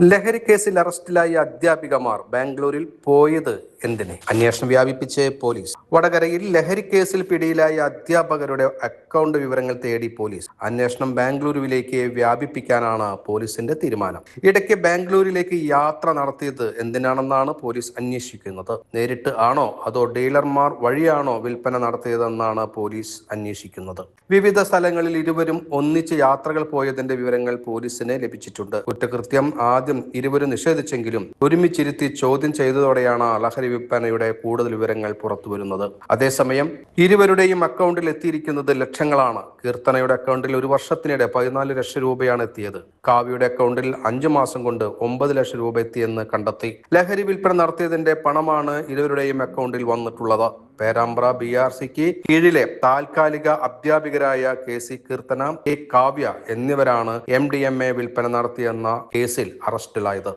ലഹരി കേസിൽ അറസ്റ്റിലായ അധ്യാപികമാർ ബാംഗ്ലൂരിൽ പോയത് എന്തിന്? അന്വേഷണം വ്യാപിപ്പിച്ച് പോലീസ്. വടകരയിൽ ലഹരി കേസിൽ പിടിയിലായ അധ്യാപകരുടെ അക്കൗണ്ട് വിവരങ്ങൾ തേടി പോലീസ്. അന്വേഷണം ബാംഗ്ലൂരുവിലേക്ക് വ്യാപിപ്പിക്കാനാണ് പോലീസിന്റെ തീരുമാനം. ഇടയ്ക്ക് ബാംഗ്ലൂരിലേക്ക് യാത്ര നടത്തിയത് എന്തിനാണെന്നാണ് പോലീസ് അന്വേഷിക്കുന്നത്. നേരിട്ട് ആണോ അതോ ഡീലർമാർ വഴിയാണോ വിൽപ്പന നടത്തിയതെന്നാണ് പോലീസ് അന്വേഷിക്കുന്നത്. വിവിധ സ്ഥലങ്ങളിൽ ഇരുവരും ഒന്നിച്ച് യാത്രകൾ പോയതിന്റെ വിവരങ്ങൾ പോലീസിന് ലഭിച്ചിട്ടുണ്ട്. കുറ്റകൃത്യം ആദ്യം ഇരുവരും നിഷേധിച്ചെങ്കിലും ഒരുമിച്ചിരുത്തി ചോദ്യം ചെയ്തതോടെയാണ് ലഹരി വിൽപ്പനയുടെ കൂടുതൽ വിവരങ്ങൾ പുറത്തുവരുന്നത്. അതേസമയം ഇരുവരുടെയും അക്കൗണ്ടിൽ എത്തിയിരിക്കുന്നത് ലക്ഷങ്ങളാണ്. കീർത്തനയുടെ അക്കൗണ്ടിൽ ഒരു വർഷത്തിനിടെ 14 ലക്ഷം രൂപയാണ് എത്തിയത്. കാവ്യയുടെ അക്കൗണ്ടിൽ 5 മാസം കൊണ്ട് 9 ലക്ഷം രൂപ എത്തിയെന്ന് കണ്ടെത്തി. ലഹരി വിൽപ്പന നടത്തിയതിന്റെ പണമാണ് ഇരുവരുടെയും അക്കൗണ്ടിൽ വന്നിട്ടുള്ളത്. പേരാമ്പ്ര BRCക്ക് കീഴിലെ താൽക്കാലിക അധ്യാപികരായ KC കീർത്തന, K കാവ്യ എന്നിവരാണ് MDMA വിൽപ്പന നടത്തിയെന്ന കേസിൽ അറസ്റ്റിലായത്.